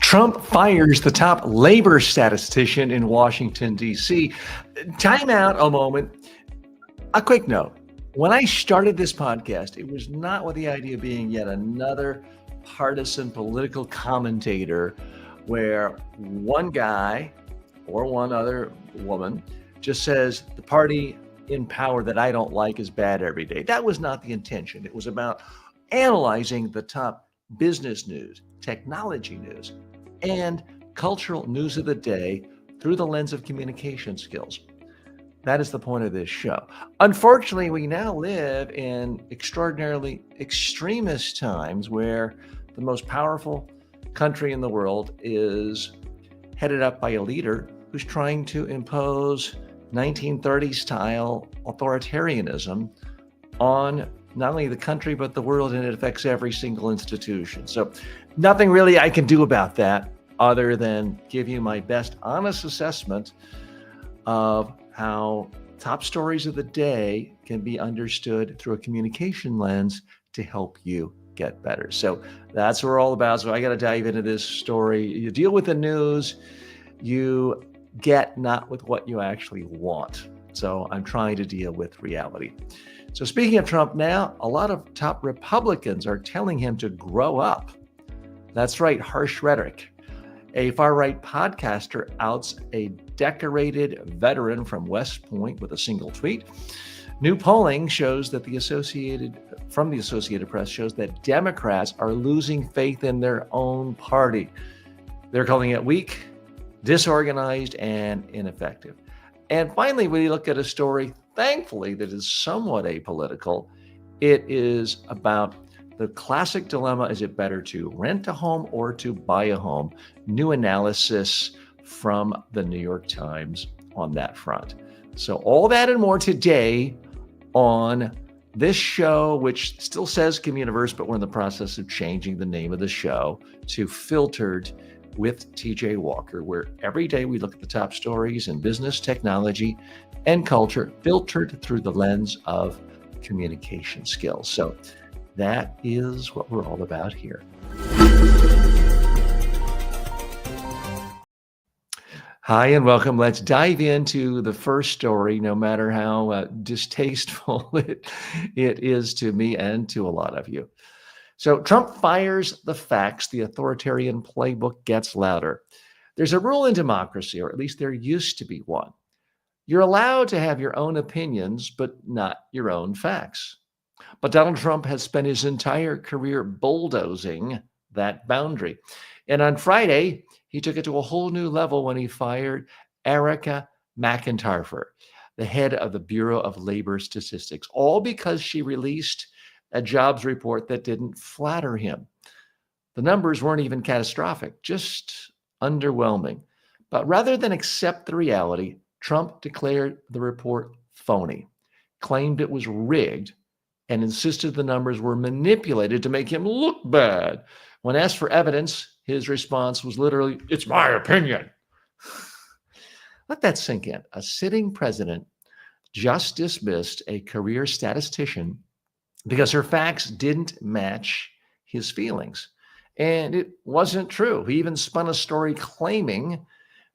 Trump fires the top labor statistician in Washington, D.C. Time out a moment. A quick note. When I started this podcast, it was not with the idea of being yet another partisan political commentator where one guy or one other woman just says the party in power that I don't like is bad every day. That was not the intention. It was about analyzing the top business news, technology news, and cultural news of the day through the lens of communication skills. That is the point of this show. Unfortunately, we now live in extraordinarily extremist times where the most powerful country in the world is headed up by a leader who's trying to impose 1930s style authoritarianism on not only the country, but the world, and it affects every single institution. So nothing really I can do about that other than give you my best honest assessment of how top stories of the day can be understood through a communication lens to help you get better. So that's what we're all about. So I got to dive into this story. You deal with the news, you get not with what you actually want. So I'm trying to deal with reality. So speaking of Trump now, a lot of top Republicans are telling him to grow up. That's right, harsh rhetoric. A far-right podcaster outs a decorated veteran from West Point with a single tweet. New polling shows that the Associated Press shows that Democrats are losing faith in their own party. They're calling it weak, disorganized, and ineffective. And finally, when you look at a story, thankfully, that is somewhat apolitical, it is about the classic dilemma: is it better to rent a home or to buy a home? New analysis from the New York Times on that front. So all that and more today on this show, which still says Communiverse, but we're in the process of changing the name of the show to Filtered with TJ Walker, where every day we look at the top stories in business, technology, and culture, filtered through the lens of communication skills. So that is what we're all about here. Hi, and welcome. Let's dive into the first story, no matter how distasteful it is to me and to a lot of you. So Trump fires the facts. The authoritarian playbook gets louder. There's a rule in democracy, or at least there used to be one. You're allowed to have your own opinions, but not your own facts. But Donald Trump has spent his entire career bulldozing that boundary. And on Friday, he took it to a whole new level when he fired Erica McIntyre, the head of the Bureau of Labor Statistics, all because she released a jobs report that didn't flatter him. The numbers weren't even catastrophic, just underwhelming. But rather than accept the reality, Trump declared the report phony, claimed it was rigged, and insisted the numbers were manipulated to make him look bad. When asked for evidence, his response was literally, "It's my opinion." Let that sink in. A sitting president just dismissed a career statistician because her facts didn't match his feelings. And it wasn't true. He even spun a story claiming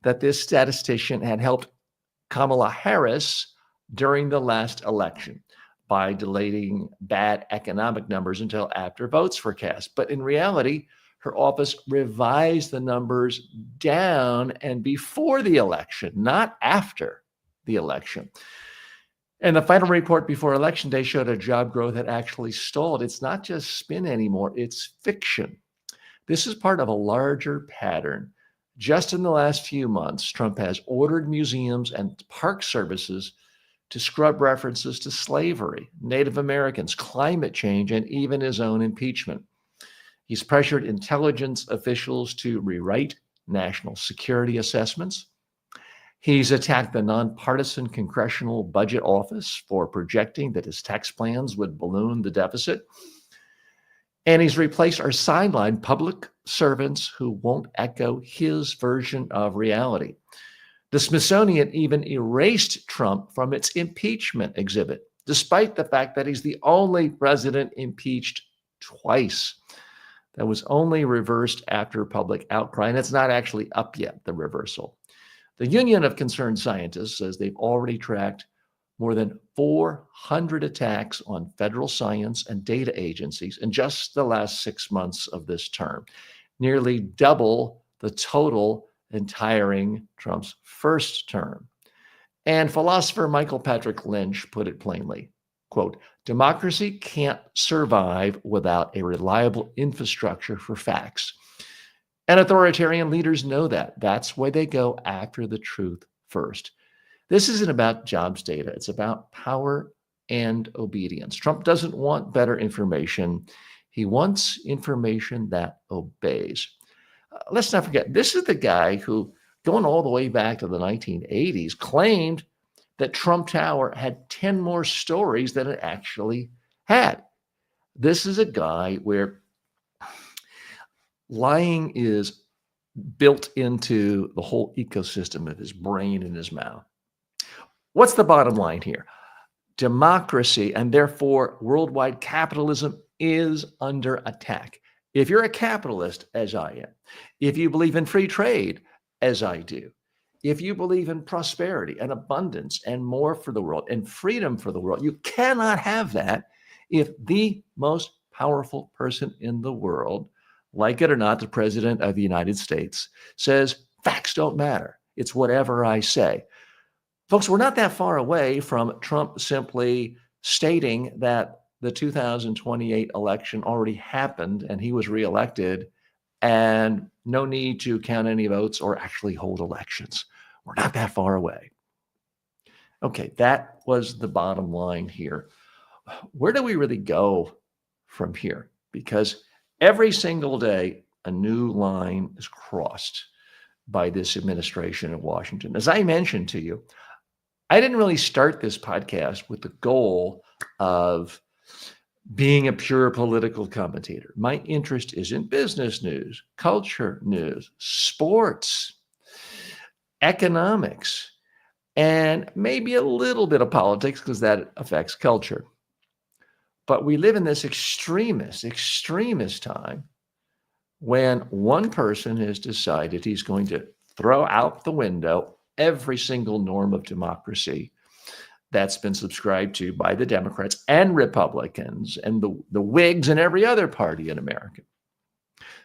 that this statistician had helped Kamala Harris during the last election by delaying bad economic numbers until after votes were cast. But in reality, her office revised the numbers down and before the election, not after the election. And the final report before Election Day showed a job growth had actually stalled. It's not just spin anymore, it's fiction. This is part of a larger pattern. Just in the last few months, Trump has ordered museums and park services to scrub references to slavery, Native Americans, climate change, and even his own impeachment. He's pressured intelligence officials to rewrite national security assessments. He's attacked the nonpartisan Congressional Budget Office for projecting that his tax plans would balloon the deficit. And he's replaced or sidelined public servants who won't echo his version of reality. The Smithsonian even erased Trump from its impeachment exhibit, despite the fact that he's the only president impeached twice. that was only reversed after public outcry, and it's not actually up yet, the reversal. The Union of Concerned Scientists says they've already tracked more than 400 attacks on federal science and data agencies in just the last 6 months of this term, nearly double the total entering Trump's first term. And philosopher Michael Patrick Lynch put it plainly, quote, democracy can't survive without a reliable infrastructure for facts. And authoritarian leaders know that. That's why they go after the truth first. This isn't about jobs data. It's about power and obedience. Trump doesn't want better information. He wants information that obeys. Let's not forget, this is the guy who, going all the way back to the 1980s, claimed that Trump Tower had 10 more stories than it actually had. This is a guy where lying is built into the whole ecosystem of his brain and his mouth. What's the bottom line here? Democracy, and therefore worldwide capitalism, is under attack. If you're a capitalist, as I am, if you believe in free trade, as I do, if you believe in prosperity and abundance and more for the world and freedom for the world, you cannot have that if the most powerful person in the world, like it or not, the President of the United States, says facts don't matter. It's whatever I say. Folks, we're not that far away from Trump simply stating that the 2028 election already happened and he was reelected and no need to count any votes or actually hold elections. We're not that far away. Okay, that was the bottom line here. Where do we really go from here? Because every single day, a new line is crossed by this administration in Washington. As I mentioned to you, I didn't really start this podcast with the goal of being a pure political commentator. My interest is in business news, culture news, sports, economics, and maybe a little bit of politics because that affects culture. But we live in this extremist time when one person has decided he's going to throw out the window every single norm of democracy that's been subscribed to by the Democrats and Republicans and the Whigs and every other party in America.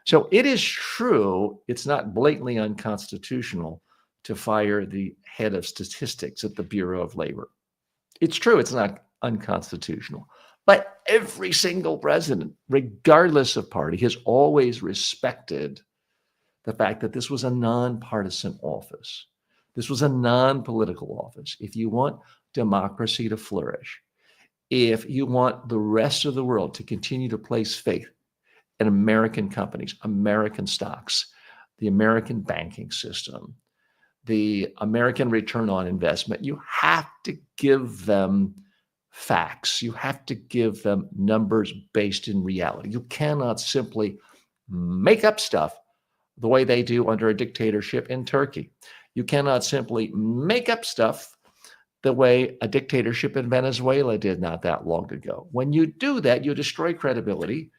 So it is true, it's not blatantly unconstitutional to fire the head of statistics at the Bureau of Labor. It's true, it's not unconstitutional. But every single president, regardless of party, has always respected the fact that this was a nonpartisan office. This was a non-political office. If you want democracy to flourish, if you want the rest of the world to continue to place faith in American companies, American stocks, the American banking system, the American return on investment, you have to give them facts. You have to give them numbers based in reality. You cannot simply make up stuff the way they do under a dictatorship in Turkey. You cannot simply make up stuff the way a dictatorship in Venezuela did not that long ago. When you do that, you destroy credibility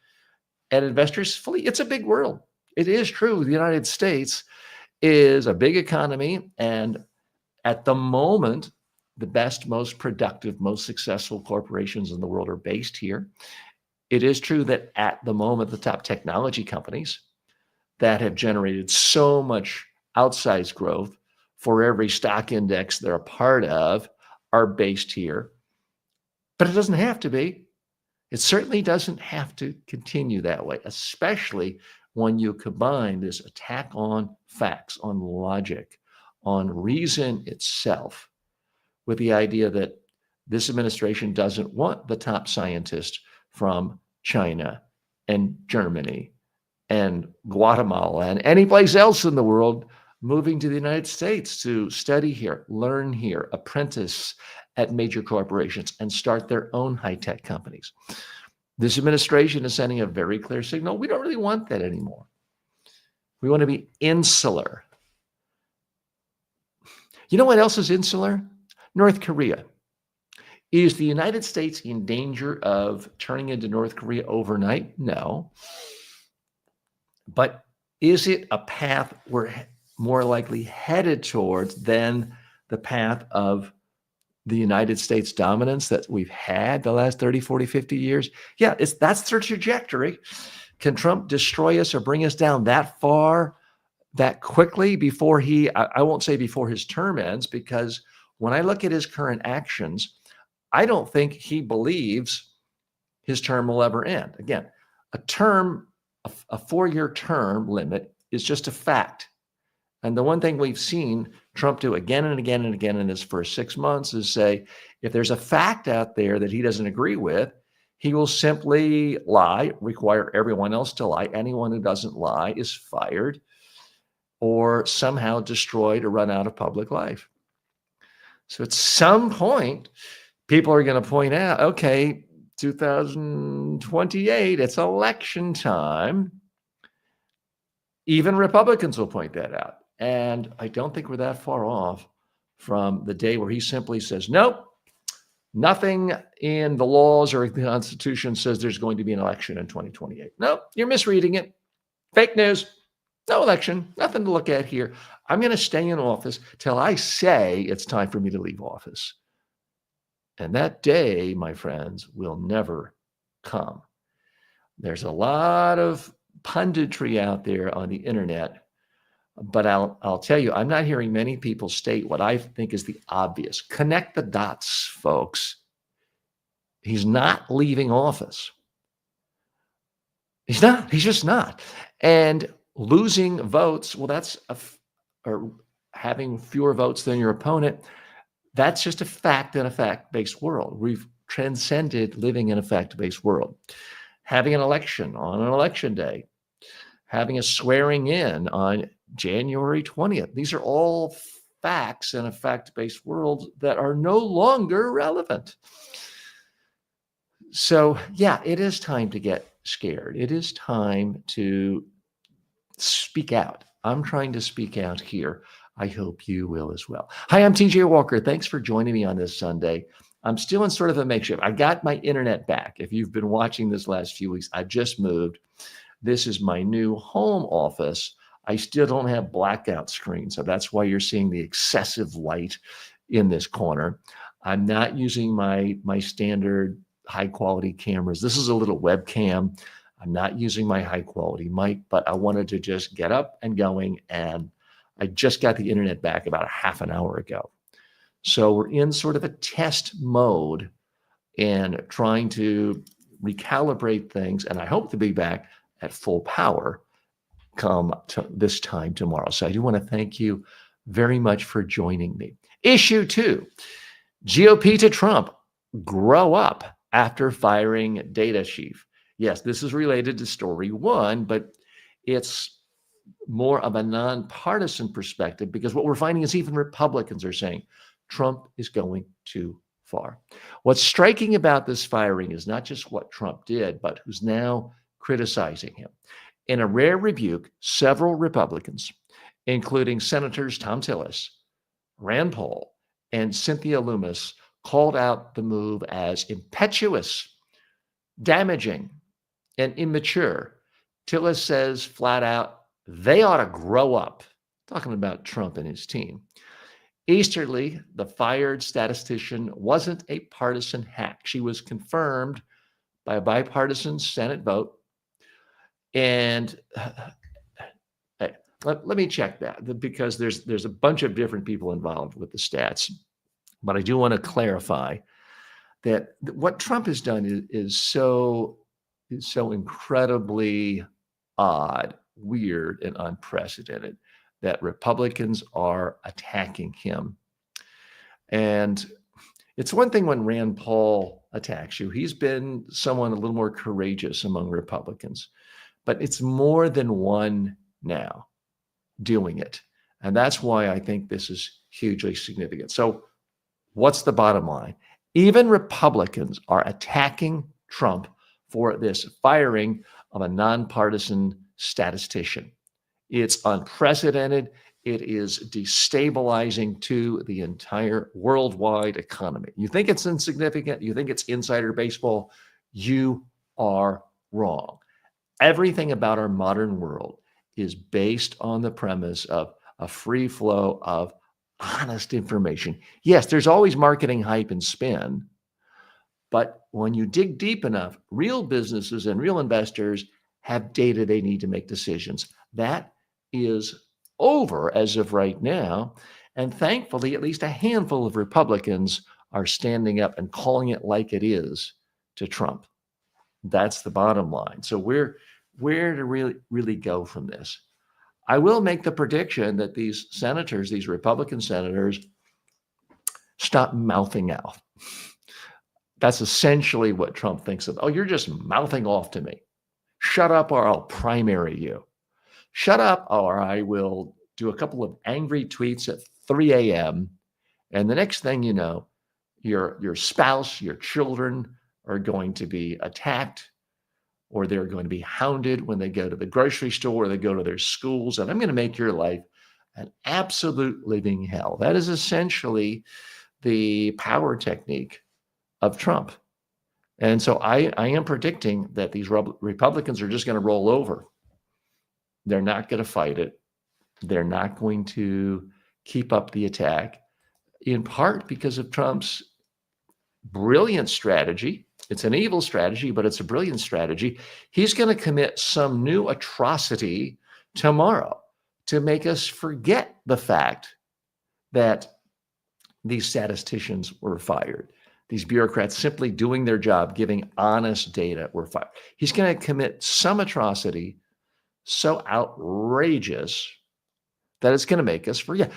and investors flee. It's a big world. It is true. The United States is a big economy, and at the moment, the best, most productive, most successful corporations in the world are based here. It is true that at the moment, the top technology companies that have generated so much outsized growth for every stock index they're a part of are based here. But it doesn't have to be. It certainly doesn't have to continue that way, especially when you combine this attack on facts, on logic, on reason itself, with the idea that this administration doesn't want the top scientists from China and Germany and Guatemala and any place else in the world moving to the United States to study here, learn here, apprentice at major corporations, and start their own high-tech companies. This administration is sending a very clear signal. We don't really want that anymore. We want to be insular. You know what else is insular? North Korea. Is the United States in danger of turning into North Korea overnight? No. But is it a path we're more likely headed towards than the path of the United States dominance that we've had the last 30, 40, 50 years? Yeah, that's their trajectory. Can Trump destroy us or bring us down that far, that quickly before I won't say before his term ends, because when I look at his current actions, I don't think he believes his term will ever end. Again, a 4-year term limit is just a fact. And the one thing we've seen Trump do again and again and again in his first 6 months is say, if there's a fact out there that he doesn't agree with, he will simply lie, require everyone else to lie. Anyone who doesn't lie is fired or somehow destroyed or run out of public life. So at some point, people are going to point out, okay, 2028, it's election time. Even Republicans will point that out. And I don't think we're that far off from the day where he simply says, nope, nothing in the laws or the Constitution says there's going to be an election in 2028. Nope, you're misreading it. Fake news. No election. Nothing to look at here. I'm going to stay in office till I say it's time for me to leave office. And that day, my friends, will never come. There's a lot of punditry out there on the internet, but I'll tell you, I'm not hearing many people state what I think is the obvious. Connect the dots, folks. He's not leaving office. He's not. He's just not. And losing votes, well, or having fewer votes than your opponent, that's just a fact in a fact-based world. We've transcended living in a fact-based world. Having an election on an election day, having a swearing in on January 20th. These are all facts in a fact-based world that are no longer relevant. So, yeah, it is time to get scared. It is time to speak out. I'm trying to speak out here. I hope you will as well. Hi, I'm TJ Walker. Thanks for joining me on this Sunday. I'm still in sort of a makeshift. I got my internet back. If you've been watching this last few weeks, I just moved. This is my new home office. I still don't have blackout screen, so that's why you're seeing the excessive light in this corner. I'm not using my standard high-quality cameras. This is a little webcam. I'm not using my high-quality mic, but I wanted to just get up and going, and I just got the internet back about a half an hour ago. So we're in sort of a test mode and trying to recalibrate things, and I hope to be back at full power come to this time tomorrow. So I do want to thank you very much for joining me. Issue 2, GOP to Trump, grow up after firing data chief. Yes, this is related to story 1, but it's more of a nonpartisan perspective because what we're finding is even Republicans are saying Trump is going too far. What's striking about this firing is not just what Trump did, but who's now criticizing him. In a rare rebuke, several Republicans, including Senators Tom Tillis, Rand Paul, and Cynthia Lummis, called out the move as impetuous, damaging, and immature. Tillis says flat out, they ought to grow up, talking about Trump and his team. Easterly, the fired statistician, wasn't a partisan hack. She was confirmed by a bipartisan Senate vote. And let me check that because there's a bunch of different people involved with the stats. But I do want to clarify that what Trump has done is so incredibly odd, weird, and unprecedented that Republicans are attacking him. And it's one thing when Rand Paul attacks you. He's been someone a little more courageous among Republicans. But it's more than one now doing it. And that's why I think this is hugely significant. So what's the bottom line? Even Republicans are attacking Trump for this firing of a nonpartisan statistician. It's unprecedented. It is destabilizing to the entire worldwide economy. You think it's insignificant? You think it's insider baseball? You are wrong. Everything about our modern world is based on the premise of a free flow of honest information. Yes, there's always marketing hype and spin, but when you dig deep enough, real businesses and real investors have data they need to make decisions. That is over as of right now. And thankfully, at least a handful of Republicans are standing up and calling it like it is to Trump. That's the bottom line. So where to really go from this? I will make the prediction that these senators, these Republican senators, stop mouthing out. That's essentially what Trump thinks of. Oh, you're just mouthing off to me. Shut up or I'll primary you. Shut up or I will do a couple of angry tweets at 3 a.m. And the next thing you know, your spouse, your children are going to be attacked, or they're going to be hounded when they go to the grocery store or they go to their schools. And I'm going to make your life an absolute living hell. That is essentially the power technique of Trump. And so I am predicting that these Republicans are just going to roll over. They're not going to fight it. They're not going to keep up the attack, in part because of Trump's brilliant strategy. It's an evil strategy, but it's a brilliant strategy. He's going to commit some new atrocity tomorrow to make us forget the fact that these statisticians were fired. These bureaucrats simply doing their job, giving honest data, were fired. He's going to commit some atrocity so outrageous that it's going to make us forget.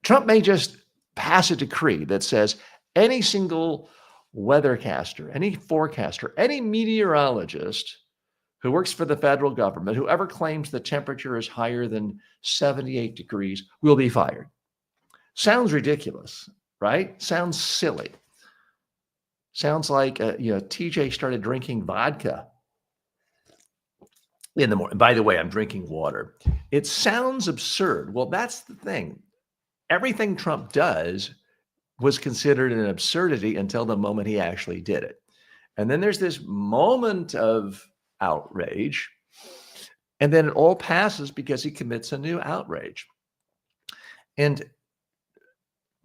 Trump may just pass a decree that says any single weathercaster, any forecaster, any meteorologist who works for the federal government, whoever claims the temperature is higher than 78 degrees will be fired. Sounds ridiculous, right? Sounds silly. Sounds like TJ started drinking vodka in the morning. By the way, I'm drinking water. It sounds absurd. Well, that's the thing. Everything Trump does was considered an absurdity until the moment he actually did it. And then there's this moment of outrage, and then it all passes because he commits a new outrage. And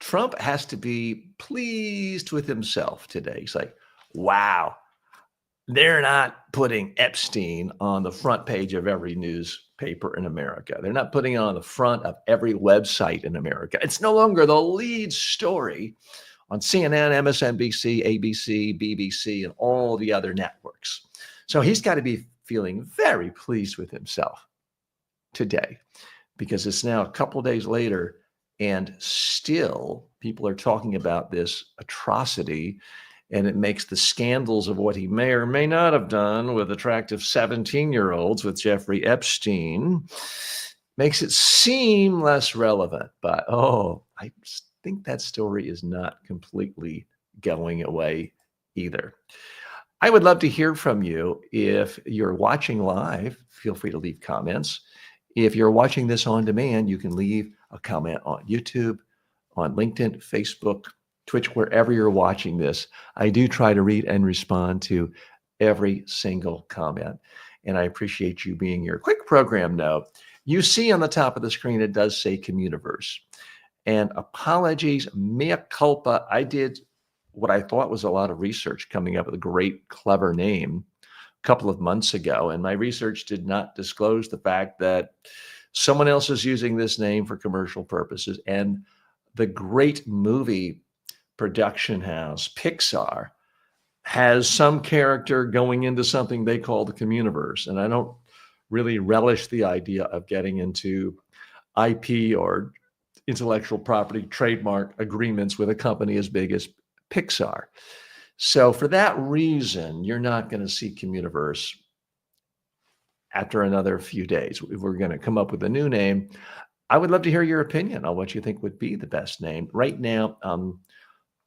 Trump has to be pleased with himself today. He's like, wow, they're not putting Epstein on the front page of every newspaper in America. They're not putting it on the front of every website in America. It's no longer the lead story on CNN, MSNBC, ABC, BBC, and all the other networks. So he's got to be feeling very pleased with himself today, because it's now a couple of days later and still people are talking about this atrocity. And it makes the scandals of what he may or may not have done with attractive 17-year-olds with Jeffrey Epstein, makes it seem less relevant. But, I think that story is not completely going away either. I would love to hear from you. If you're watching live, feel free to leave comments. If you're watching this on demand, you can leave a comment on YouTube, on LinkedIn, Facebook, Twitch, wherever you're watching this. I do try to read and respond to every single comment, and I appreciate you being here. Quick program note. You see on the top of the screen, it does say Communiverse. And apologies, mea culpa. I did what I thought was a lot of research coming up with a great, clever name a couple of months ago, and my research did not disclose the fact that someone else is using this name for commercial purposes. And the great movie production house, Pixar, has some character going into something they call the Communiverse. And I don't really relish the idea of getting into IP or intellectual property trademark agreements with a company as big as Pixar. So for that reason, you're not going to see Communiverse after another few days. We're going to come up with a new name. I would love to hear your opinion on what you think would be the best name. Right now,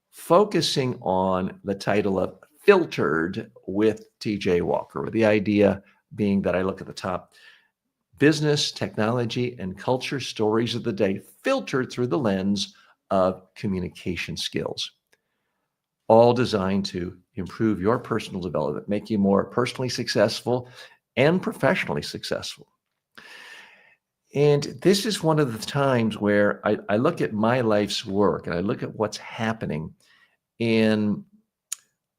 focusing on the title of Filtered with TJ Walker, with the idea being that I look at the top business, technology, and culture stories of the day, filtered through the lens of communication skills. all designed to improve your personal development, make you more personally successful and professionally successful. And this is one of the times where I look at my life's work and I look at what's happening in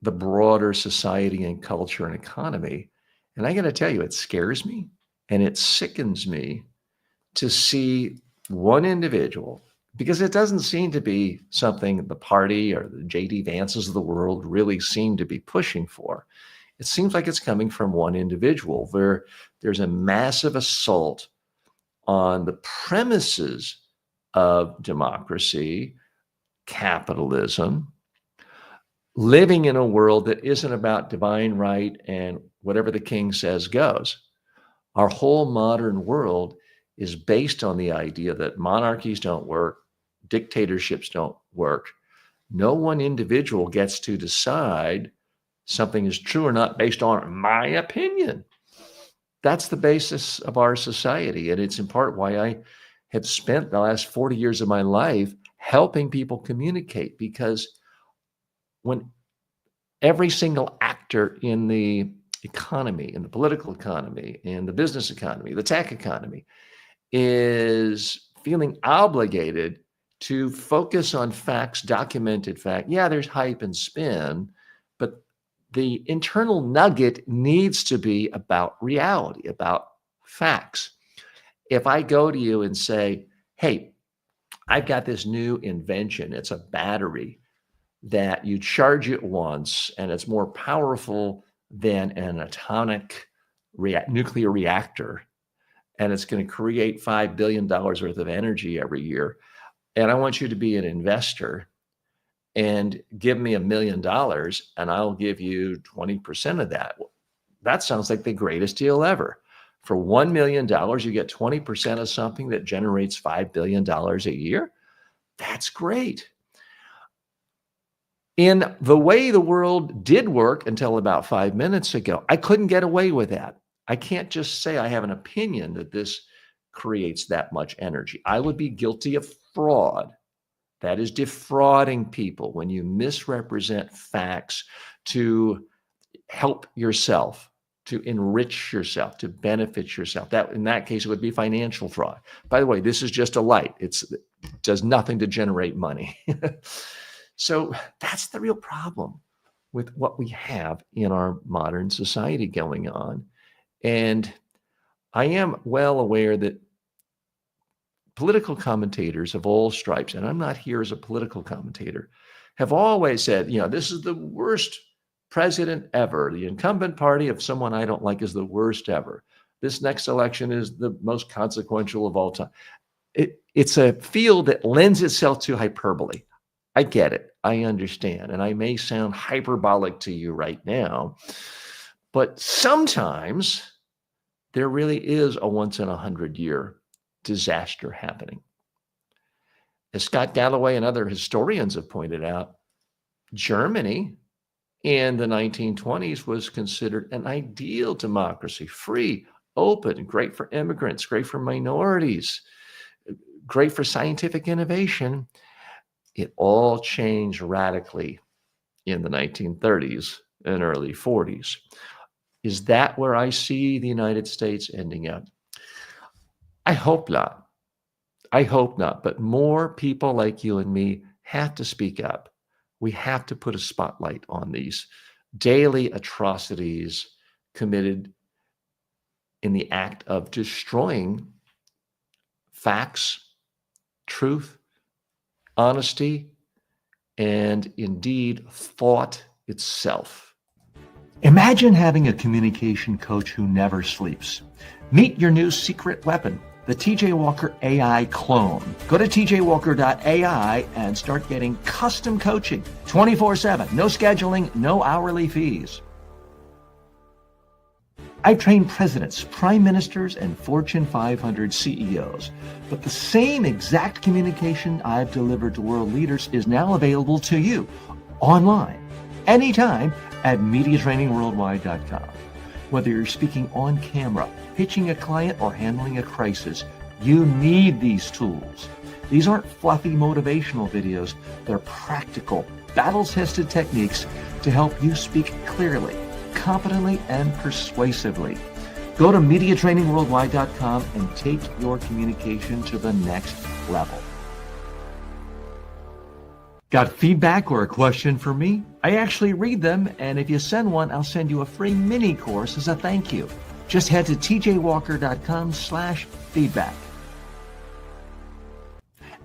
the broader society and culture and economy. And I got to tell you, it scares me and it sickens me to see one individual, because it doesn't seem to be something the party or the J.D. Vances of the world really seem to be pushing for. It seems like it's coming from one individual where there's a massive assault on the premises of democracy, capitalism, living in a world that isn't about divine right and whatever the king says goes. Our whole modern world is based on the idea that monarchies don't work, dictatorships don't work. No one individual gets to decide something is true or not based on my opinion. That's the basis of our society. And it's in part why I have spent the last 40 years of my life helping people communicate, because when every single actor in the economy, in the political economy, in the business economy, the tech economy, is feeling obligated to focus on facts, documented fact. Yeah, there's hype and spin, but the internal nugget needs to be about reality, about facts. If I go to you and say, hey, I've got this new invention, it's a battery that you charge it once and it's more powerful than an atomic nuclear reactor, and it's going to create $5 billion worth of energy every year. And I want you to be an investor and give me $1 million and I'll give you 20% of that. That sounds like the greatest deal ever. For $1 million, you get 20% of something that generates $5 billion a year. That's great. In the way the world did work until about 5 minutes ago, I couldn't get away with that. I can't just say I have an opinion that this creates that much energy. I would be guilty of fraud. That is defrauding people when you misrepresent facts to help yourself, to enrich yourself, to benefit yourself. That, in that case, it would be financial fraud. By the way, this is just a light. It does nothing to generate money. So that's the real problem with what we have in our modern society going on. And I am well aware that political commentators of all stripes, and I'm not here as a political commentator, have always said, you know, this is the worst president ever. The incumbent party of someone I don't like is the worst ever. This next election is the most consequential of all time. It's a field that lends itself to hyperbole. I get it. I understand. And I may sound hyperbolic to you right now, but sometimes there really is a once in 100-year disaster happening. As Scott Galloway and other historians have pointed out, Germany in the 1920s was considered an ideal democracy, free, open, great for immigrants, great for minorities, great for scientific innovation. It all changed radically in the 1930s and early 40s. Is that where I see the United States ending up? I hope not. I hope not. But more people like you and me have to speak up. We have to put a spotlight on these daily atrocities committed in the act of destroying facts, truth, honesty, and indeed thought itself. Imagine having a communication coach who never sleeps. Meet your new secret weapon, the TJ Walker AI clone. Go to tjwalker.ai and start getting custom coaching 24/7. No scheduling, no hourly fees. I've trained presidents, prime ministers, and Fortune 500 CEOs. But the same exact communication I've delivered to world leaders is now available to you online, anytime at MediaTrainingWorldwide.com. Whether you're speaking on camera, pitching a client, or handling a crisis, you need these tools. These aren't fluffy motivational videos. They're practical, battle-tested techniques to help you speak clearly, competently, and persuasively. Go to MediaTrainingWorldwide.com and take your communication to the next level. Got feedback or a question for me? I actually read them, and if you send one, I'll send you a free mini course as a thank you. Just head to tjwalker.com/feedback.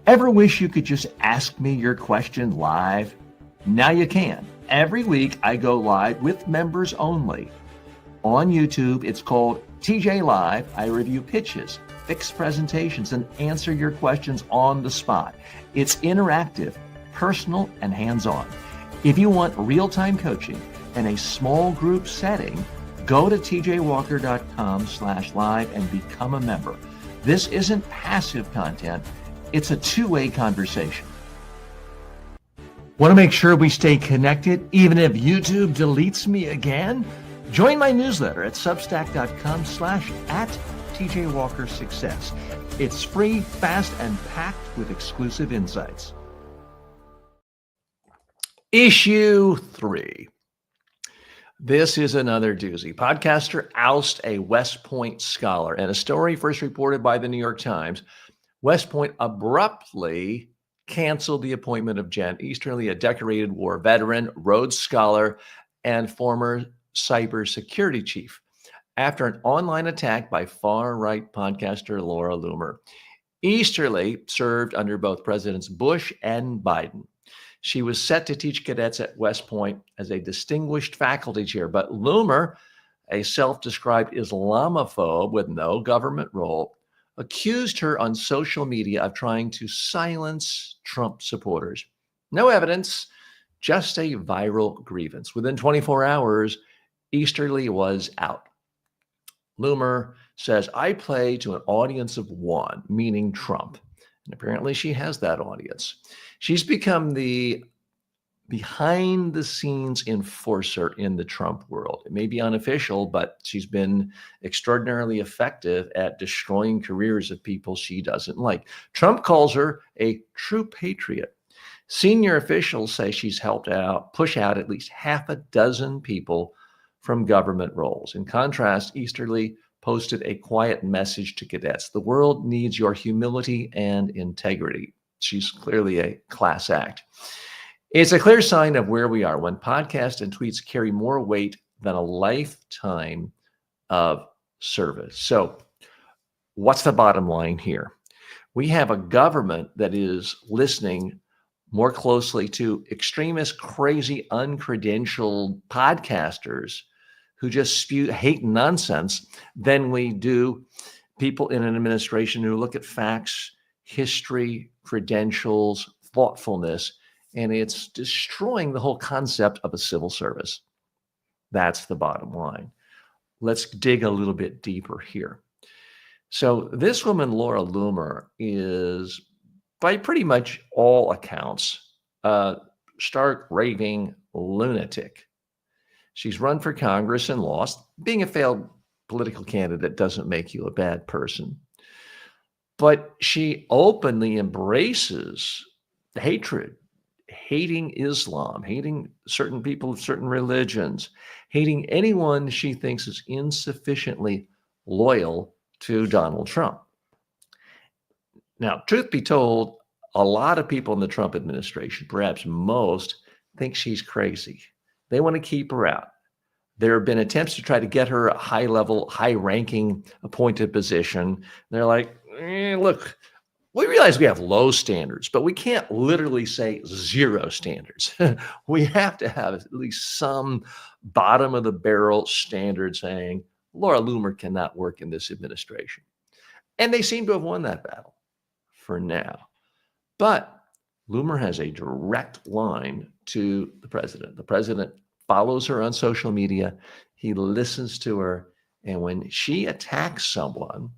Ever wish you could just ask me your question live? Now you can. Every week I go live with members only. On YouTube, it's called TJ Live. I review pitches, fix presentations, and answer your questions on the spot. It's interactive, personal, and hands-on. If you want real-time coaching in a small group setting, go to tjwalker.com/live and become a member. This isn't passive content. It's a two-way conversation. Want to make sure we stay connected even if YouTube deletes me again? Join my newsletter at substack.com/@TJWalkerSuccess. It's free, fast, and packed with exclusive insights. Issue 3. This is another doozy. Podcaster ousts a West Point scholar. And a story first reported by the New York Times. West Point abruptly canceled the appointment of Jen Easterly, a decorated war veteran, Rhodes Scholar, and former cybersecurity chief, after an online attack by far-right podcaster Laura Loomer. Easterly served under both Presidents Bush and Biden. She was set to teach cadets at West Point as a distinguished faculty chair, but Loomer, a self-described Islamophobe with no government role, accused her on social media of trying to silence Trump supporters. No evidence, just a viral grievance. Within 24 hours, Easterly was out. Loomer says, "I play to an audience of one," meaning Trump. And apparently she has that audience. She's become the behind-the-scenes enforcer in the Trump world. It may be unofficial, but she's been extraordinarily effective at destroying careers of people she doesn't like. Trump calls her a true patriot. Senior officials say she's helped push out at least half a dozen people from government roles. In contrast, Easterly posted a quiet message to cadets. "The world needs your humility and integrity." She's clearly a class act. It's a clear sign of where we are when podcasts and tweets carry more weight than a lifetime of service. So what's the bottom line here? We have a government that is listening more closely to extremist, crazy, uncredentialed podcasters who just spew hate and nonsense than we do people in an administration who look at facts, history, credentials, thoughtfulness, and it's destroying the whole concept of a civil service. That's the bottom line. Let's dig a little bit deeper here. So this woman, Laura Loomer, is, by pretty much all accounts, a stark raving lunatic. She's run for Congress and lost. Being a failed political candidate doesn't make you a bad person. But she openly embraces hatred, hating Islam, hating certain people of certain religions, hating anyone she thinks is insufficiently loyal to Donald Trump. Now, truth be told, a lot of people in the Trump administration, perhaps most, think she's crazy. They want to keep her out. There have been attempts to try to get her a high-level, high-ranking appointed position. They're like, look, we realize we have low standards, but we can't literally say zero standards. We have to have at least some bottom-of-the-barrel standard saying Laura Loomer cannot work in this administration. And they seem to have won that battle for now. But Loomer has a direct line to the president. The president follows her on social media. He listens to her. And when she attacks someone,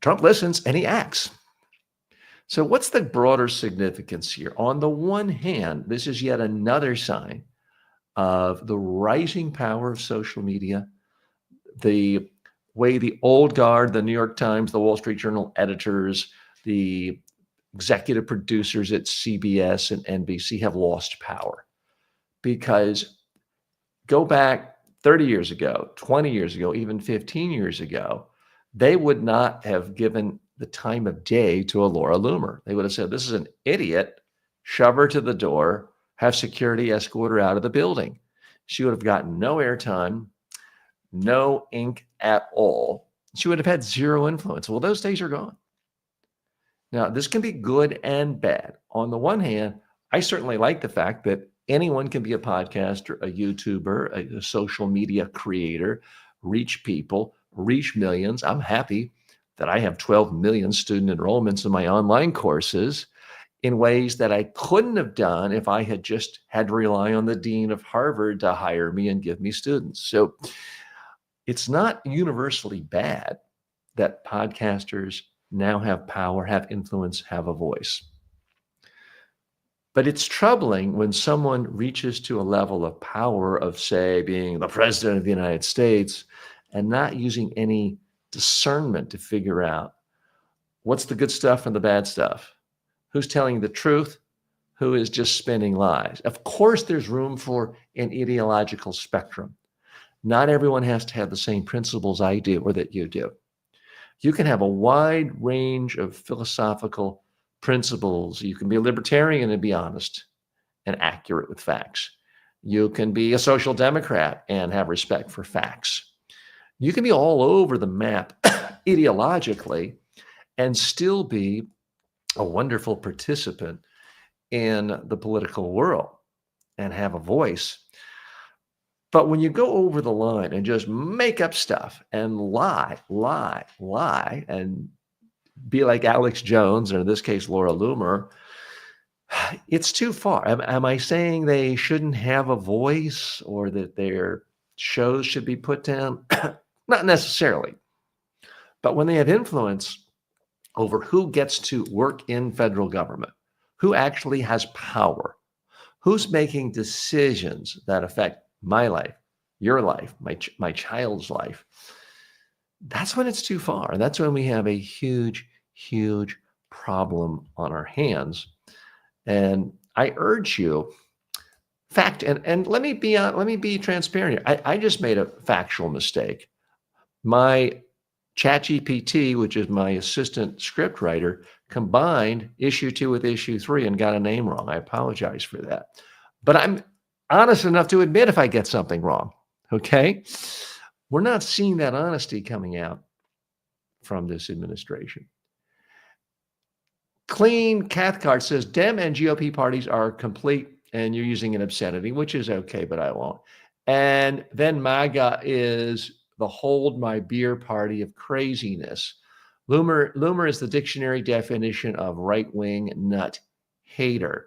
Trump listens and he acts. So what's the broader significance here? On the one hand, this is yet another sign of the rising power of social media, the way the old guard, the New York Times, the Wall Street Journal editors, the executive producers at CBS and NBC have lost power, because go back 30 years ago, 20 years ago, even 15 years ago, they would not have given the time of day to a Laura Loomer. They would have said, this is an idiot, shove her to the door, have security escort her out of the building. She would have gotten no airtime, no ink at all. She would have had zero influence. Well, those days are gone. Now, this can be good and bad. On the one hand, I certainly like the fact that anyone can be a podcaster, a YouTuber, a social media creator, reach people, reach millions. I'm happy that I have 12 million student enrollments in my online courses in ways that I couldn't have done if I had just had to rely on the dean of Harvard to hire me and give me students. So it's not universally bad that podcasters now have power, have influence, have a voice. But it's troubling when someone reaches to a level of power of, say, being the president of the United States and not using any discernment to figure out what's the good stuff and the bad stuff, who's telling the truth, who is just spinning lies. Of course, there's room for an ideological spectrum. Not everyone has to have the same principles I do or that you do. You can have a wide range of philosophical principles. You can be a libertarian and be honest and accurate with facts. You can be a social democrat and have respect for facts. You can be all over the map ideologically and still be a wonderful participant in the political world and have a voice. But when you go over the line and just make up stuff and lie, and be like Alex Jones, or in this case, Laura Loomer, it's too far. Am I saying they shouldn't have a voice or that their shows should be put down? Not necessarily. But when they have influence over who gets to work in federal government, who actually has power, who's making decisions that affect my life, your life, my child's life, that's when it's too far. And that's when we have a huge, huge problem on our hands. And I urge you, and let me be transparent here. I just made a factual mistake. My ChatGPT, which is my assistant script writer, combined issue 2 with issue 3 and got a name wrong. I apologize for that. But I'm honest enough to admit if I get something wrong, okay? We're not seeing that honesty coming out from this administration. Clean Cathcart says, Dem and GOP parties are complete, and you're using an obscenity, which is okay, but I won't. And then MAGA is the hold my beer party of craziness. Loomer is the dictionary definition of right-wing nut hater.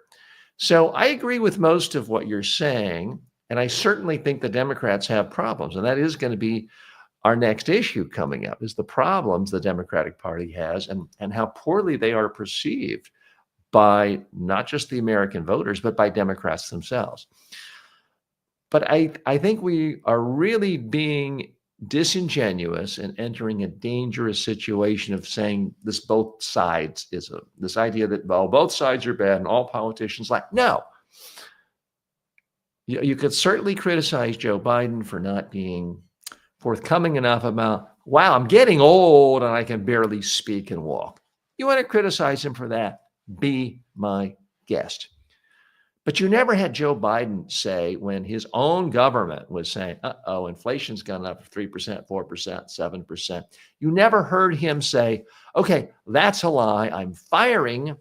So I agree with most of what you're saying, and I certainly think the Democrats have problems, and that is going to be our next issue coming up, is the problems the Democratic Party has and how poorly they are perceived by not just the American voters, but by Democrats themselves. But I think we are really being disingenuous and entering a dangerous situation of saying this both sides this idea that, well, both sides are bad and all politicians like, no. You could certainly criticize Joe Biden for not being forthcoming enough about, wow, I'm getting old and I can barely speak and walk. You want to criticize him for that? Be my guest. But you never had Joe Biden say, when his own government was saying, inflation's gone up 3%, 4%, 7%. You never heard him say, okay, that's a lie. I'm firing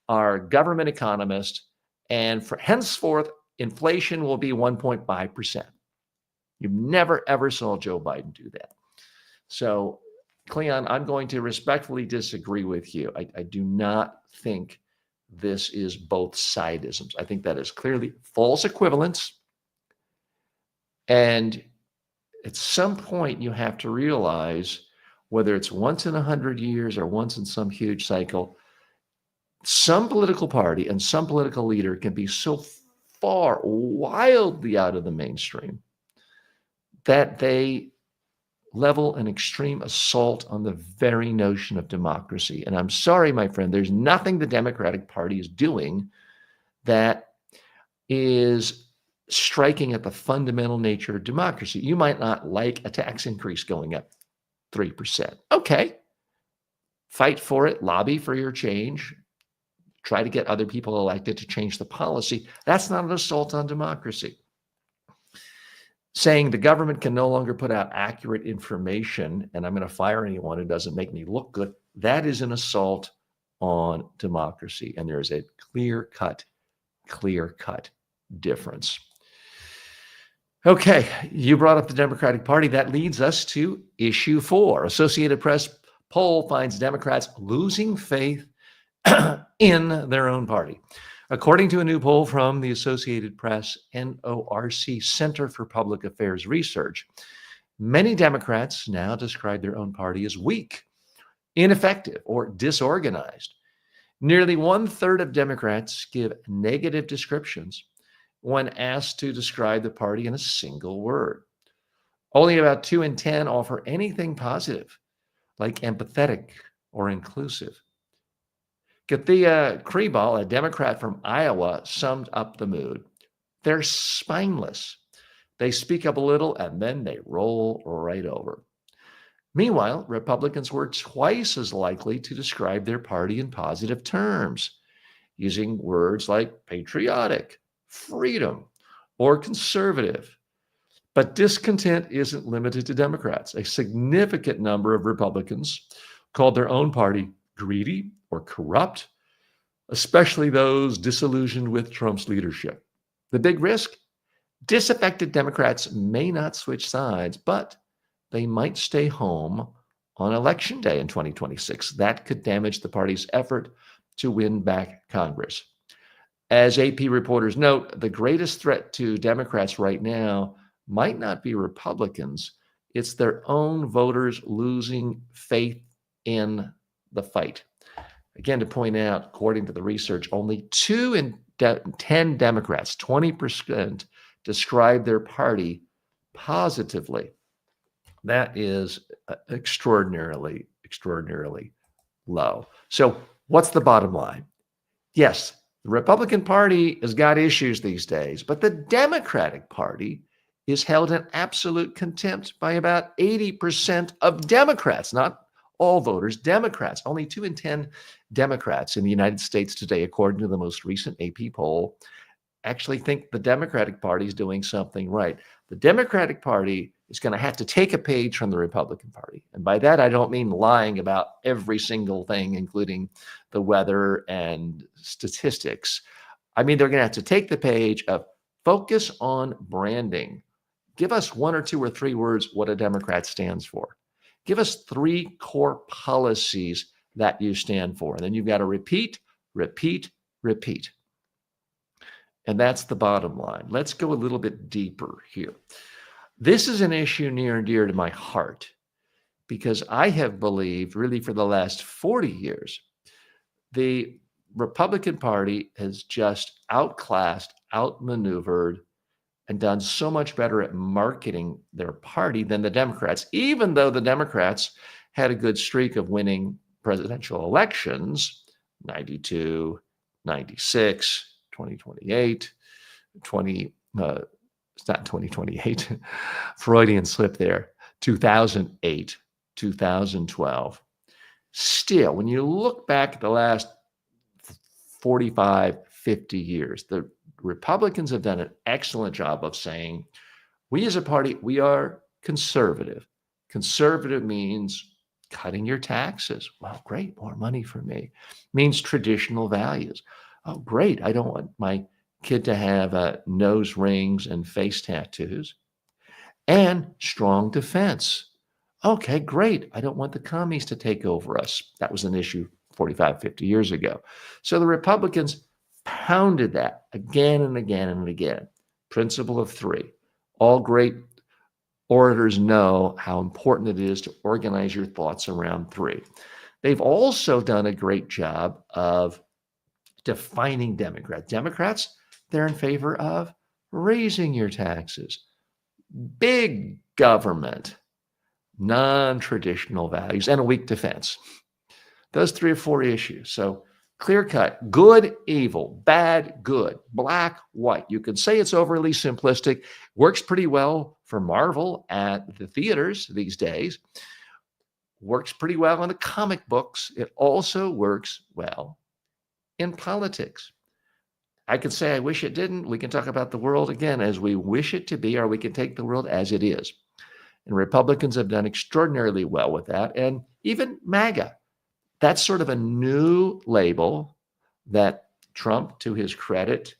our government economist, and henceforth, inflation will be 1.5%. You never, ever saw Joe Biden do that. So, Cleon, I'm going to respectfully disagree with you. I do not think this is both sidisms. I think that is clearly false equivalence. And at some point, you have to realize, whether it's once in 100 years or once in some huge cycle, some political party and some political leader can be so far wildly out of the mainstream that they level an extreme assault on the very notion of democracy. And I'm sorry, my friend, there's nothing the Democratic Party is doing that is striking at the fundamental nature of democracy. You might not like a tax increase going up 3%. Okay. Fight for it, lobby for your change, try to get other people elected to change the policy. That's not an assault on democracy. Saying the government can no longer put out accurate information and I'm going to fire anyone who doesn't make me look good, that is an assault on democracy. And there is a clear-cut difference. Okay, you brought up the Democratic Party. That leads us to issue 4. Associated Press poll finds Democrats losing faith in their own party. According to a new poll from the Associated Press NORC Center for Public Affairs Research, many Democrats now describe their own party as weak, ineffective, or disorganized. Nearly 1/3 of Democrats give negative descriptions when asked to describe the party in a single word. Only about 2 in 10 offer anything positive, like empathetic or inclusive. Kathia Kriebel, a Democrat from Iowa, summed up the mood. They're spineless. They speak up a little and then they roll right over. Meanwhile, Republicans were twice as likely to describe their party in positive terms, using words like patriotic, freedom, or conservative. But discontent isn't limited to Democrats. A significant number of Republicans called their own party greedy or corrupt, especially those disillusioned with Trump's leadership. The big risk? Disaffected Democrats may not switch sides, but they might stay home on Election Day in 2026. That could damage the party's effort to win back Congress. As AP reporters note, the greatest threat to Democrats right now might not be Republicans. It's their own voters losing faith in the fight. Again, to point out, according to the research, only 2 in 10 Democrats, 20%, describe their party positively. That is extraordinarily low. So what's the bottom line? Yes, the Republican Party has got issues these days, but the Democratic Party is held in absolute contempt by about 80% of Democrats, not all voters, Democrats. Only 2 in 10 Democrats in the United States today, according to the most recent AP poll, actually think the Democratic Party is doing something right. The Democratic Party is going to have to take a page from the Republican Party. And by that, I don't mean lying about every single thing, including the weather and statistics. I mean, they're going to have to take the page of focus on branding. Give us 1 or 2 or 3 words what a Democrat stands for. Give us 3 core policies that you stand for. And then you've got to repeat. And that's the bottom line. Let's go a little bit deeper here. This is an issue near and dear to my heart because I have believed really for the last 40 years, the Republican Party has just outclassed, outmaneuvered, and done so much better at marketing their party than the Democrats, even though the Democrats had a good streak of winning presidential elections, 92, 96, 2028, it's not 2028, Freudian slip there, 2008, 2012. Still, when you look back at the last 45, 50 years, the Republicans have done an excellent job of saying, we as a party, we are conservative. Conservative means cutting your taxes. Well, great, more money for me. Means traditional values. Oh, great, I don't want my kid to have nose rings and face tattoos. And strong defense. Okay, great, I don't want the commies to take over us. That was an issue 45, 50 years ago. So the Republicans pounded that again and again and again. Principle of 3. All great orators know how important it is to organize your thoughts around 3. They've also done a great job of defining Democrats. Democrats, they're in favor of raising your taxes, big government, non-traditional values, and a weak defense. Those 3 or 4 issues. So clear cut, good, evil, bad, good, black, white. You could say it's overly simplistic, works pretty well for Marvel at the theaters these days, works pretty well in the comic books. It also works well in politics. I could say, I wish it didn't. We can talk about the world again as we wish it to be, or we can take the world as it is. And Republicans have done extraordinarily well with that. And even MAGA, that's sort of a new label that Trump, to his credit,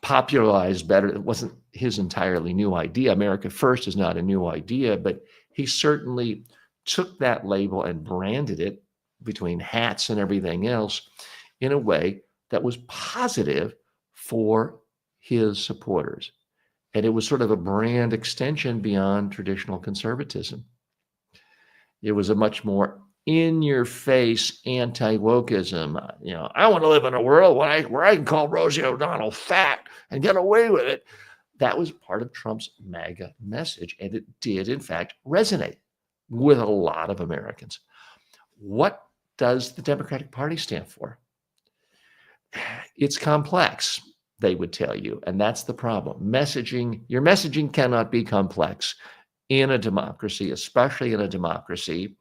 popularized better. It wasn't his entirely new idea. America First is not a new idea, but he certainly took that label and branded it between hats and everything else in a way that was positive for his supporters. And it was sort of a brand extension beyond traditional conservatism. It was a much more in-your-face anti-wokeism. You know, I want to live in a world where I can call Rosie O'Donnell fat and get away with it. That was part of Trump's MAGA message, and it did, in fact, resonate with a lot of Americans. What does the Democratic Party stand for? It's complex, they would tell you, and that's the problem. Your messaging cannot be complex in a democracy, especially in a democracy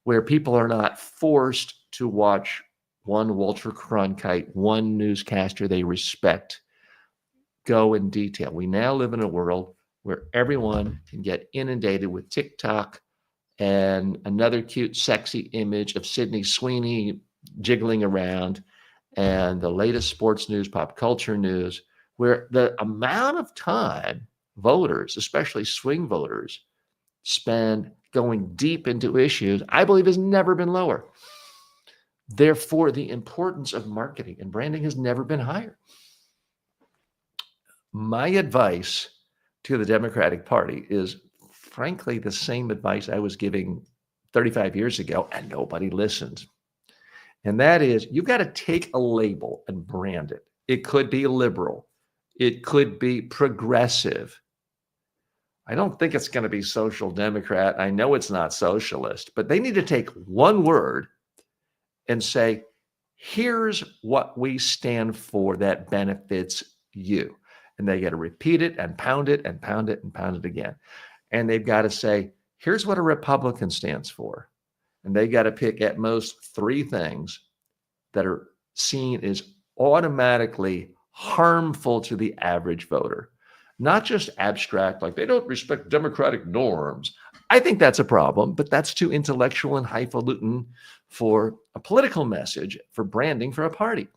where people are not forced to watch one Walter Cronkite, one newscaster they respect, go in detail. We now live in a world where everyone can get inundated with TikTok and another cute, sexy image of Sydney Sweeney jiggling around, and the latest sports news, pop culture news, where the amount of time voters, especially swing voters, spend going deep into issues, I believe has never been lower. Therefore, the importance of marketing and branding has never been higher. My advice to the Democratic Party is, frankly, the same advice I was giving 35 years ago, and nobody listens. And that is, you've got to take a label and brand it. It could be liberal. It could be progressive. I don't think it's going to be social democrat. I know it's not socialist, but they need to take one word and say, here's what we stand for that benefits you. And they got to repeat it and pound it and pound it and pound it again. And they've got to say, here's what a Republican stands for. And they got to pick at most 3 things that are seen as automatically harmful to the average voter. Not just abstract, like they don't respect democratic norms. I think that's a problem, but that's too intellectual and highfalutin for a political message, for branding for a party.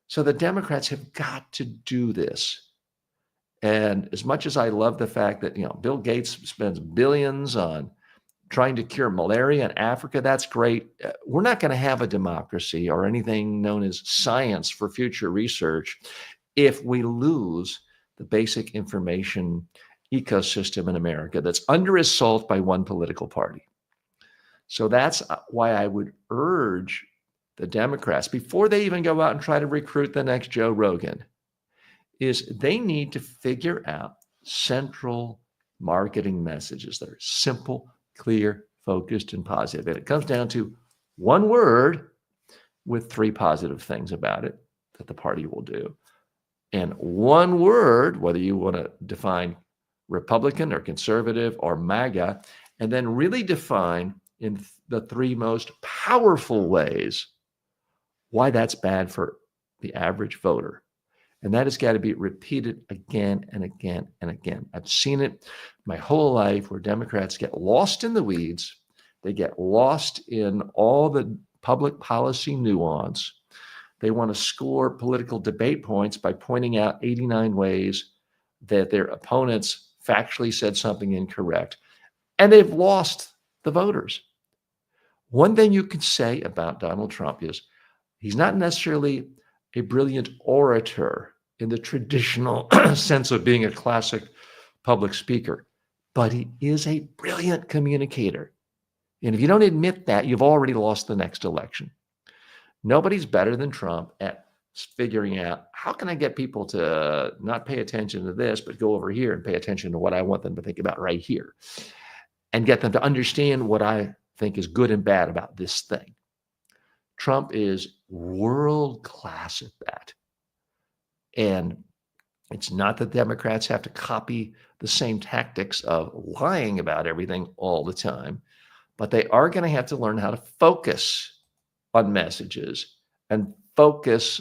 So the Democrats have got to do this. And as much as I love the fact that, Bill Gates spends billions on trying to cure malaria in Africa, that's great. We're not going to have a democracy or anything known as science for future research if we lose the basic information ecosystem in America that's under assault by one political party. So that's why I would urge the Democrats, before they even go out and try to recruit the next Joe Rogan, is they need to figure out central marketing messages that are simple, clear, focused, and positive. And it comes down to one word with 3 positive things about it that the party will do. And one word, whether you want to define Republican or conservative or MAGA, and then really define in the 3 most powerful ways why that's bad for the average voter. And that has got to be repeated again and again and again. I've seen it my whole life where Democrats get lost in the weeds. They get lost in all the public policy nuance. They want to score political debate points by pointing out 89 ways that their opponents factually said something incorrect. And they've lost the voters. One thing you can say about Donald Trump is he's not necessarily a brilliant orator in the traditional sense of being a classic public speaker, but he is a brilliant communicator. And if you don't admit that, you've already lost the next election. Nobody's better than Trump at figuring out, how can I get people to not pay attention to this, but go over here and pay attention to what I want them to think about right here. and get them to understand what I think is good and bad about this thing. Trump is world class at that. And it's not that Democrats have to copy the same tactics of lying about everything all the time, but they are going to have to learn how to focus on messages and focus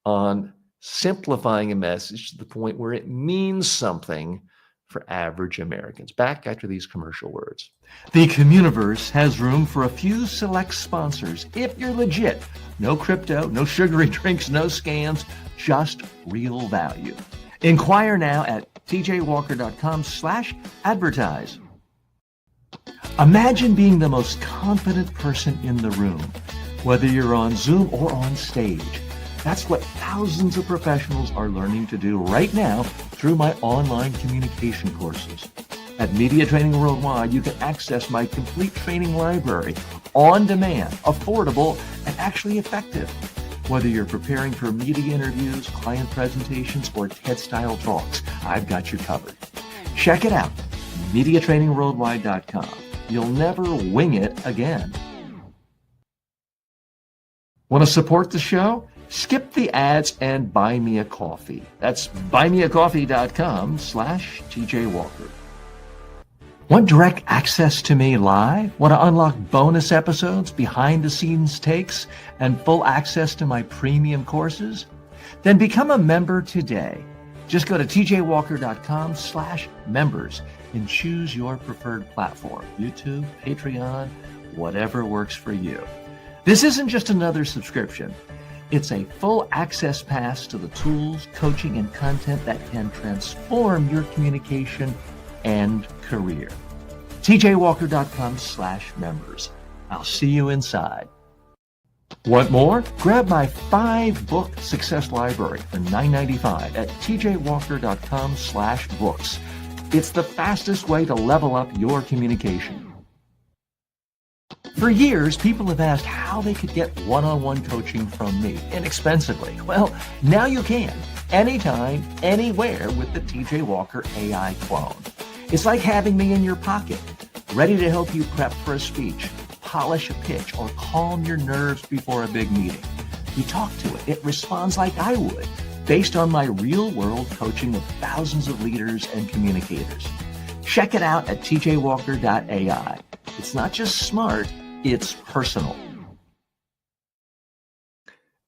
on simplifying a message to the point where it means something for average Americans. Back after these commercial words. The Communiverse has room for a few select sponsors. If you're legit, no crypto, no sugary drinks, no scams, just real value. Inquire now at tjwalker.com/advertise. Imagine being the most confident person in the room, whether you're on Zoom or on stage. That's what thousands of professionals are learning to do right now through my online communication courses. At Media Training Worldwide, you can access my complete training library on demand, affordable, and actually effective. Whether you're preparing for media interviews, client presentations, or TED-style talks, I've got you covered. Check it out, MediaTrainingWorldwide.com. You'll never wing it again. Want to support the show? Skip the ads and buy me a coffee. That's buymeacoffee.com/TJWalker. Want direct access to me live? Want to unlock bonus episodes, behind the scenes takes, and full access to my premium courses? Then become a member today. Just go to tjwalker.com/members and choose your preferred platform, YouTube, Patreon, whatever works for you. This isn't just another subscription. It's a full access pass to the tools, coaching, and content that can transform your communication and career. tjwalker.com/members. I'll see you inside. Want more? Grab my 5-book success library for $9.95 at tjwalker.com/books. It's the fastest way to level up your communication. For years, people have asked how they could get one-on-one coaching from me inexpensively. Well, now you can, anytime, anywhere with the TJ Walker AI clone. It's like having me in your pocket, ready to help you prep for a speech, polish a pitch, or calm your nerves before a big meeting. You talk to it, it responds like I would, based on my real-world coaching of thousands of leaders and communicators. Check it out at tjwalker.ai. It's not just smart, it's personal.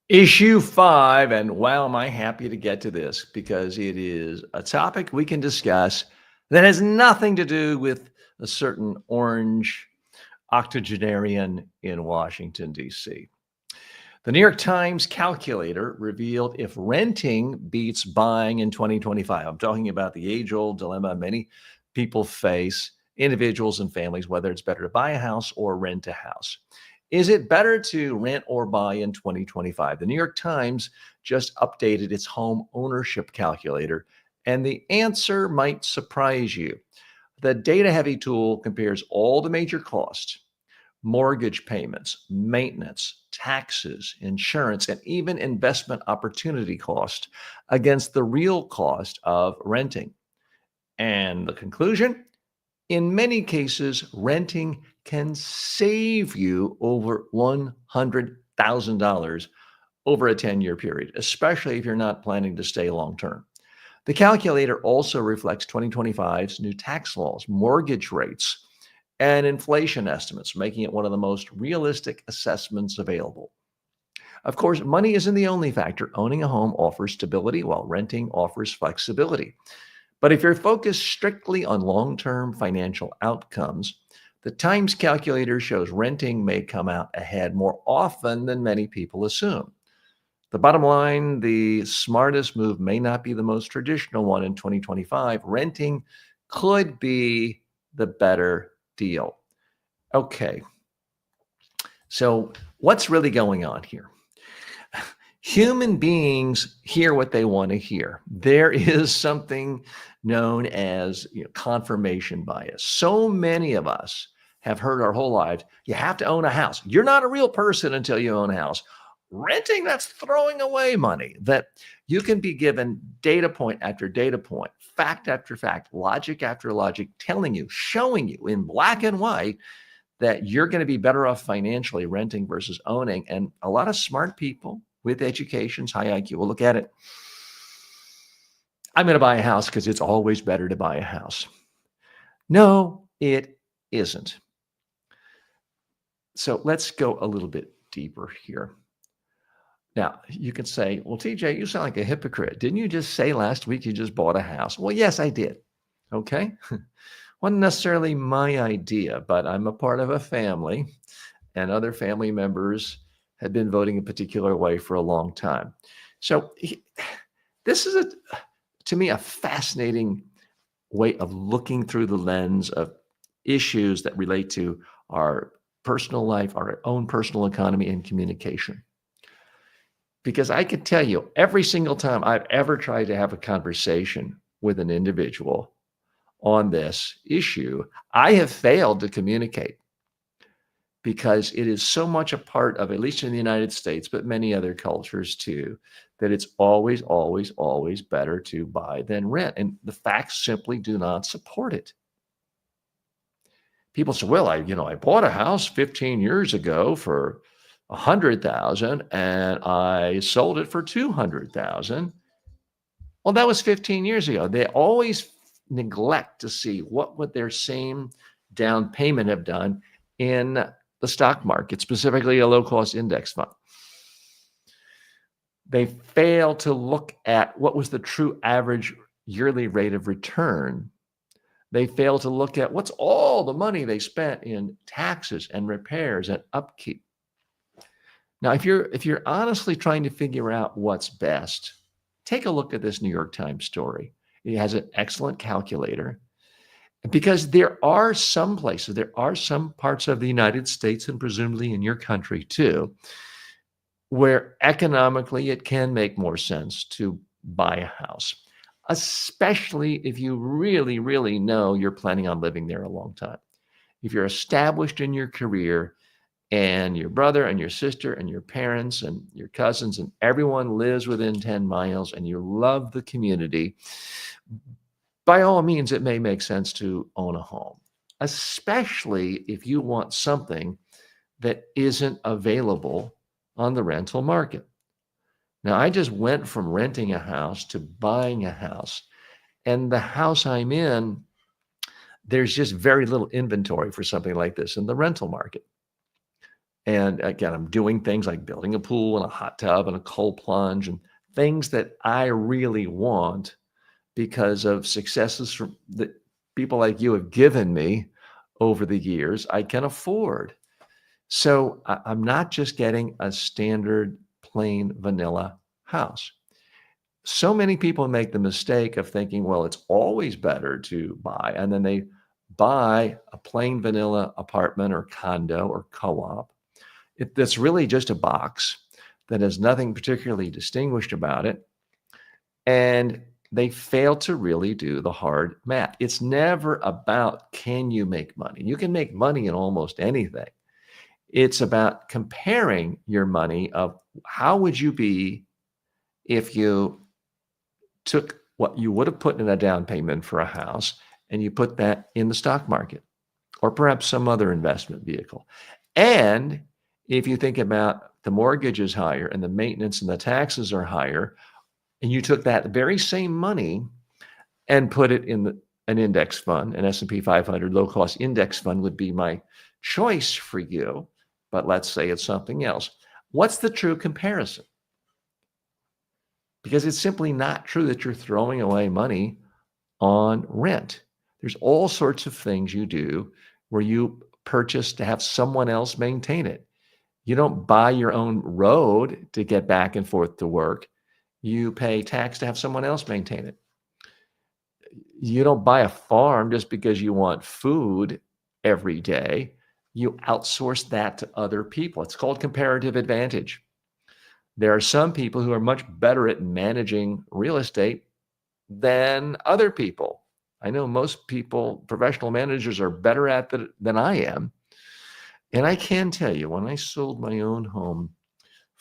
Issue 5, and wow, am I happy to get to this because it is a topic we can discuss that has nothing to do with a certain orange octogenarian in Washington, D.C. The New York Times calculator revealed if renting beats buying in 2025. I'm talking about the age-old dilemma many people face, individuals and families, whether it's better to buy a house or rent a house. Is it better to rent or buy in 2025? The New York Times just updated its home ownership calculator, and the answer might surprise you. The data-heavy tool compares all the major costs, mortgage payments, maintenance, taxes, insurance, and even investment opportunity cost against the real cost of renting. And the conclusion? In many cases, renting can save you over $100,000 over a 10-year period, especially if you're not planning to stay long-term. The calculator also reflects 2025's new tax laws, mortgage rates, and inflation estimates, making it one of the most realistic assessments available. Of course, money isn't the only factor. Owning a home offers stability, while renting offers flexibility. But if you're focused strictly on long-term financial outcomes, the Times calculator shows renting may come out ahead more often than many people assume. The bottom line, the smartest move may not be the most traditional one in 2025. Renting could be the better deal. Okay, so what's really going on here? Human beings hear what they want to hear. There is something known as confirmation bias. So many of us have heard our whole lives, you have to own a house. You're not a real person until you own a house. Renting, that's throwing away money. That you can be given data point after data point, fact after fact, logic after logic, telling you, showing you in black and white that you're going to be better off financially renting versus owning. And a lot of smart people with educations, high IQ will look at it. I'm going to buy a house because it's always better to buy a house. No, it isn't. So let's go a little bit deeper here. Now, you could say, well, TJ, you sound like a hypocrite. Didn't you just say last week you just bought a house? Well, yes, I did. Okay. Wasn't necessarily my idea, but I'm a part of a family, and other family members had been voting a particular way for a long time. So this is, to me, a fascinating way of looking through the lens of issues that relate to our personal life, our own personal economy, and communication. Because I could tell you, every single time I've ever tried to have a conversation with an individual on this issue, I have failed to communicate, because it is so much a part of, at least in the United States, but many other cultures too, that it's always, always, always better to buy than rent. And the facts simply do not support it. People say, well, I bought a house 15 years ago for 100,000 and I sold it for 200,000. Well, that was 15 years ago. They always neglect to see what would their same down payment have done in the stock market, specifically a low-cost index fund. They fail to look at what was the true average yearly rate of return. They fail to look at what's all the money they spent in taxes and repairs and upkeep. Now, if you're honestly trying to figure out what's best, take a look at this New York Times story. It has an excellent calculator, because there are some places, there are some parts of the United States, and presumably in your country too, where economically it can make more sense to buy a house, especially if you really, really know you're planning on living there a long time. If you're established in your career, and your brother and your sister and your parents and your cousins and everyone lives within 10 miles, and you love the community, by all means, it may make sense to own a home, especially if you want something that isn't available on the rental market. Now, I just went from renting a house to buying a house, and the house I'm in, there's just very little inventory for something like this in the rental market. And again, I'm doing things like building a pool and a hot tub and a cold plunge and things that I really want because of successes that people like you have given me over the years. I can afford. So I'm not just getting a standard plain vanilla house. So many people make the mistake of thinking, well, it's always better to buy. And then they buy a plain vanilla apartment or condo or co-op. That's really just a box that has nothing particularly distinguished about it. And they fail to really do the hard math. It's never about, can you make money? You can make money in almost anything. It's about comparing your money of how would you be if you took what you would have put in a down payment for a house and you put that in the stock market or perhaps some other investment vehicle. And if you think about the mortgage is higher and the maintenance and the taxes are higher, and you took that very same money and put it in an index fund, an S&P 500 low-cost index fund would be my choice for you. But let's say it's something else. What's the true comparison? Because it's simply not true that you're throwing away money on rent. There's all sorts of things you do where you purchase to have someone else maintain it. You don't buy your own road to get back and forth to work. You pay tax to have someone else maintain it. You don't buy a farm just because you want food every day. You outsource that to other people. It's called comparative advantage. There are some people who are much better at managing real estate than other people. I know most people, professional managers, are better at it than I am. And I can tell you, when I sold my own home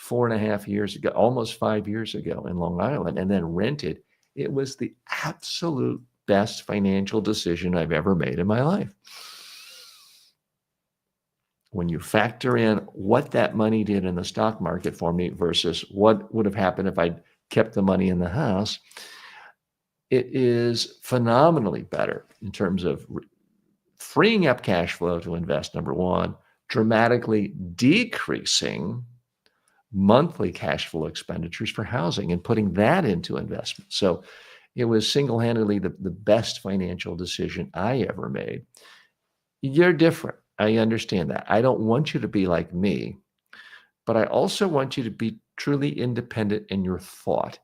4.5 years ago, almost 5 years ago in Long Island, and then rented. It was the absolute best financial decision I've ever made in my life. When you factor in what that money did in the stock market for me versus what would have happened if I'd kept the money in the house, it is phenomenally better in terms of freeing up cash flow to invest, number one, dramatically decreasing monthly cash flow expenditures for housing and putting that into investment. So it was single-handedly the best financial decision I ever made. You're different. I understand that. I don't want you to be like me, but I also want you to be truly independent in your thought.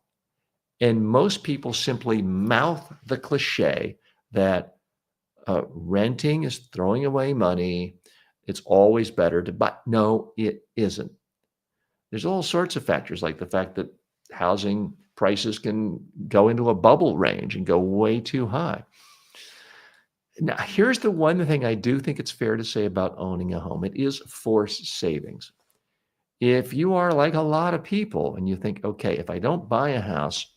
And most people simply mouth the cliche that renting is throwing away money. It's always better to buy. No, it isn't. There's all sorts of factors, like the fact that housing prices can go into a bubble range and go way too high. Now, here's the one thing I do think it's fair to say about owning a home. It is forced savings. If you are like a lot of people and you think, okay, if I don't buy a house,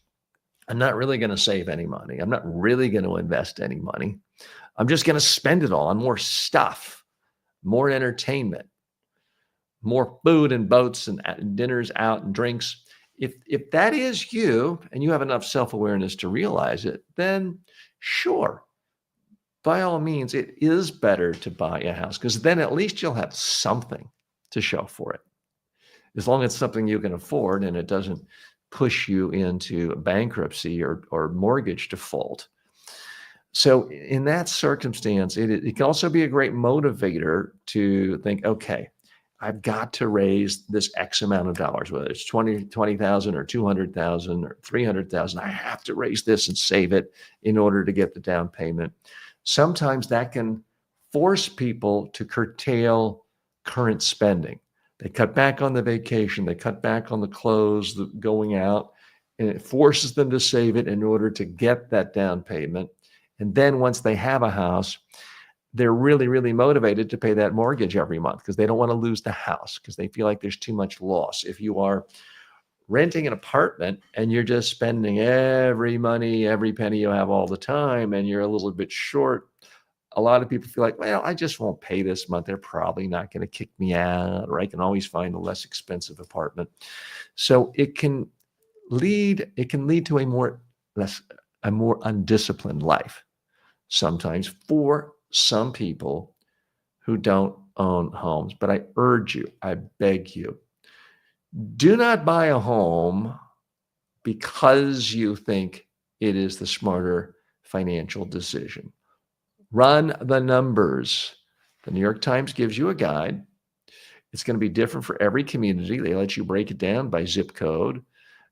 I'm not really going to save any money. I'm not really going to invest any money. I'm just going to spend it all on more stuff, more entertainment, more food and boats and dinners out and drinks. If that is you and you have enough self-awareness to realize it, then sure, by all means, it is better to buy a house, because then at least you'll have something to show for it. As long as it's something you can afford and it doesn't push you into bankruptcy or mortgage default. So in that circumstance, it can also be a great motivator to think, okay, I've got to raise this X amount of dollars, whether it's 20,000 or 200,000 or 300,000. I have to raise this and save it in order to get the down payment. Sometimes that can force people to curtail current spending. They cut back on the vacation, they cut back on the clothes, the going out, and it forces them to save it in order to get that down payment. And then once they have a house, they're really, really motivated to pay that mortgage every month because they don't want to lose the house, because they feel like there's too much loss. If you are renting an apartment and you're just spending every penny you have all the time, and you're a little bit short, a lot of people feel like, well, I just won't pay this month. They're probably not going to kick me out, or I can always find a less expensive apartment. So it can lead to a more undisciplined life sometimes for some people who don't own homes. But I urge you, I beg you, do not buy a home because you think it is the smarter financial decision. Run the numbers. The New York Times gives you a guide. It's going to be different for every community. They let you break it down by zip code,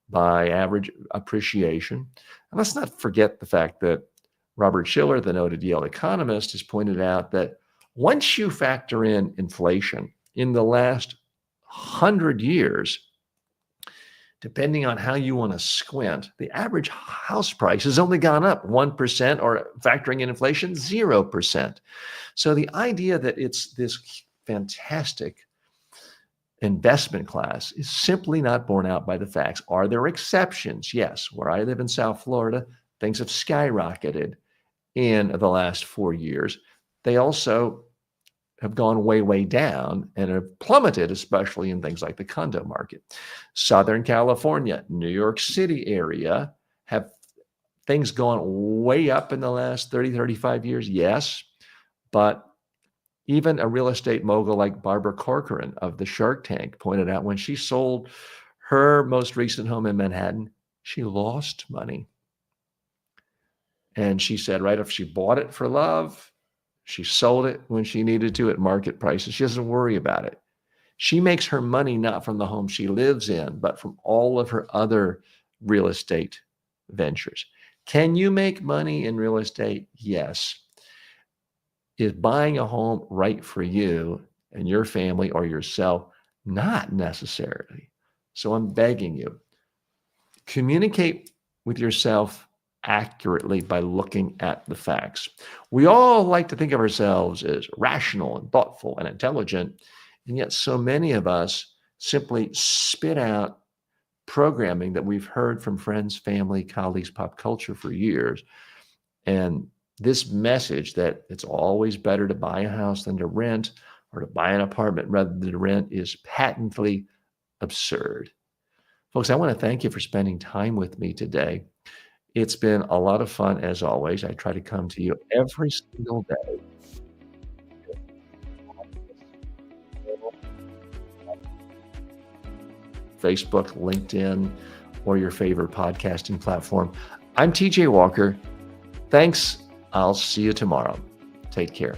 by average appreciation. And let's not forget the fact that Robert Shiller, the noted Yale economist, has pointed out that once you factor in inflation in the last 100 years, depending on how you want to squint, the average house price has only gone up 1%, or factoring in inflation, 0%. So the idea that it's this fantastic investment class is simply not borne out by the facts. Are there exceptions? Yes. Where I live in South Florida, things have skyrocketed in the last 4 years. They also have gone way, way down and have plummeted, especially in things like the condo market. Southern California, New York City area, have things gone way up in the last 30, 35 years? Yes. But even a real estate mogul like Barbara Corcoran of the Shark Tank pointed out when she sold her most recent home in Manhattan, she lost money. And she said, right, if she bought it for love, she sold it when she needed to at market prices. She doesn't worry about it. She makes her money not from the home she lives in, but from all of her other real estate ventures. Can you make money in real estate? Yes. Is buying a home right for you and your family or yourself? Not necessarily. So I'm begging you, communicate with yourself accurately by looking at the facts. We all like to think of ourselves as rational and thoughtful and intelligent, and yet so many of us simply spit out programming that we've heard from friends, family, colleagues, pop culture for years. And this message that it's always better to buy a house than to rent, or to buy an apartment rather than to rent, is patently absurd. Folks, I want to thank you for spending time with me today. It's been a lot of fun as always. I try to come to you every single day. Facebook, LinkedIn, or your favorite podcasting platform. I'm TJ Walker. Thanks. I'll see you tomorrow. Take care.